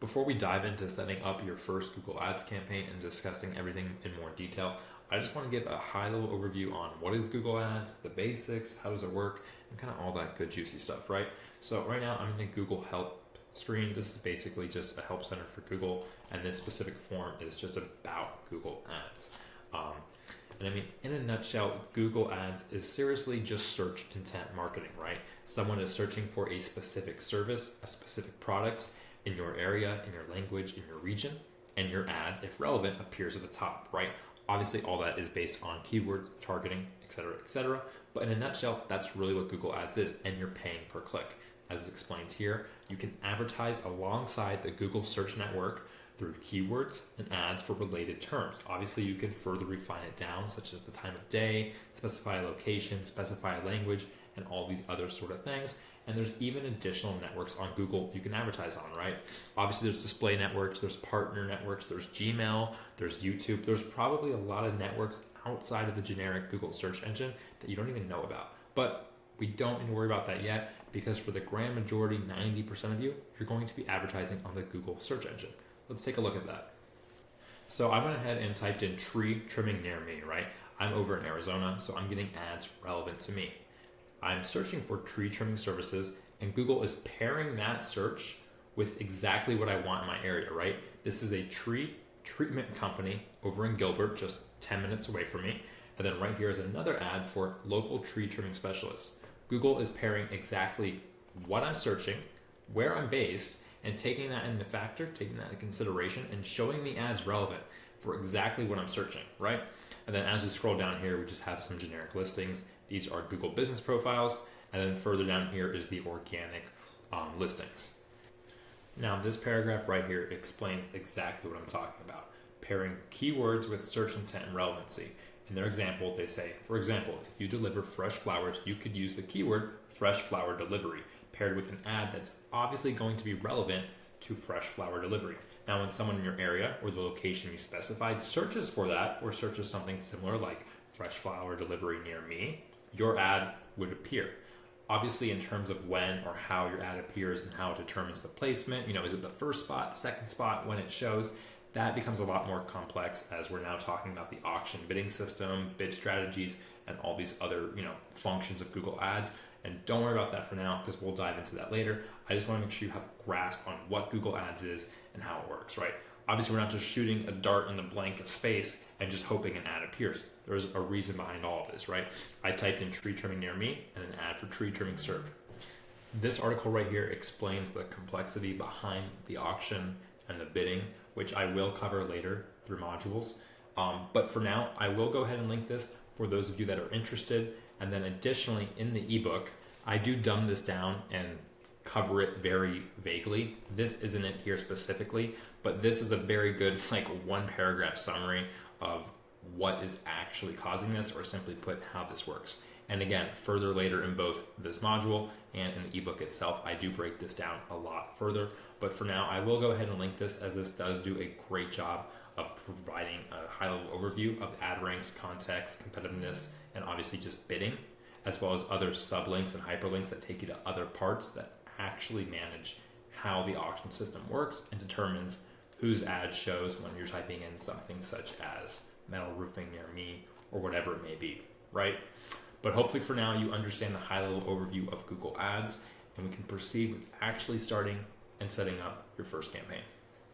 Before we dive into setting up your first Google Ads campaign and discussing everything in more detail, I just want to give a high-level overview on what is Google Ads, the basics, how does it work, and kind of all that good juicy stuff, right? So right now I'm in the Google Help screen. This is basically just a help center for Google, and this specific form is just about Google Ads. And I mean, in a nutshell, Google Ads is seriously just search intent marketing, right? Someone is searching for a specific service, a specific product in your area, in your language, in your region, and your ad, if relevant, appears at the top, right? Obviously, all that is based on keywords, targeting, etc. But in a nutshell, that's really what Google Ads is, and you're paying per click. As it explains here, you can advertise alongside the Google Search Network through keywords and ads for related terms. Obviously, you can further refine it down, such as the time of day, specify a location, specify a language, and all these other sort of things. And there's even additional networks on Google you can advertise on, right? Obviously, there's display networks, there's partner networks, there's Gmail, there's YouTube. There's probably a lot of networks outside of the generic Google search engine that you don't even know about. But we don't need to worry about that yet, because for the grand majority, 90% of you, you're going to be advertising on the Google search engine. Let's take a look at that. So I went ahead and typed in tree trimming near me, right? I'm over in Arizona, so I'm getting ads relevant to me. I'm searching for tree trimming services, and Google is pairing that search with exactly what I want in my area, right? This is a tree treatment company over in Gilbert, just 10 minutes away from me. And then right here is another ad for local tree trimming specialists. Google is pairing exactly what I'm searching, where I'm based, and taking that into consideration and showing me ads relevant for exactly what I'm searching, right? And then as we scroll down here, we just have some generic listings. These are Google business profiles. And then further down here is the organic listings. Now this paragraph right here explains exactly what I'm talking about. Pairing keywords with search intent and relevancy. In their example, they say, for example, if you deliver fresh flowers, you could use the keyword fresh flower delivery paired with an ad that's obviously going to be relevant to fresh flower delivery. Now, when someone in your area or the location you specified searches for that or searches something similar like fresh flower delivery near me, your ad would appear. Obviously, in terms of when or how your ad appears and how it determines the placement, is it the first spot, the second spot, when it shows, that becomes a lot more complex as we're now talking about the auction bidding system, bid strategies, and all these other, functions of Google Ads. And don't worry about that for now, because we'll dive into that later. I just want to make sure you have a grasp on what Google Ads is and how it works, right? Obviously, we're not just shooting a dart in the blank of space and just hoping an ad appears. There's a reason behind all of this, right? I typed in tree trimming near me and an ad for tree trimming search. This article right here explains the complexity behind the auction and the bidding, which I will cover later through modules. But for now, I will go ahead and link this for those of you that are interested. And then additionally, in the ebook, I do dumb this down and cover it very vaguely. This isn't it here specifically, but this is a very good one paragraph summary of what is actually causing this, or simply put, how this works. And again, further later in both this module and in the ebook itself, I do break this down a lot further. But for now, I will go ahead and link this, as this does do a great job of providing a high-level overview of ad ranks, context, competitiveness, and obviously just bidding, as well as other sublinks and hyperlinks that take you to other parts that actually manage how the auction system works and determines whose ad shows when you're typing in something such as metal roofing near me or whatever it may be, right? But hopefully for now you understand the high-level overview of Google Ads, and we can proceed with actually starting and setting up your first campaign.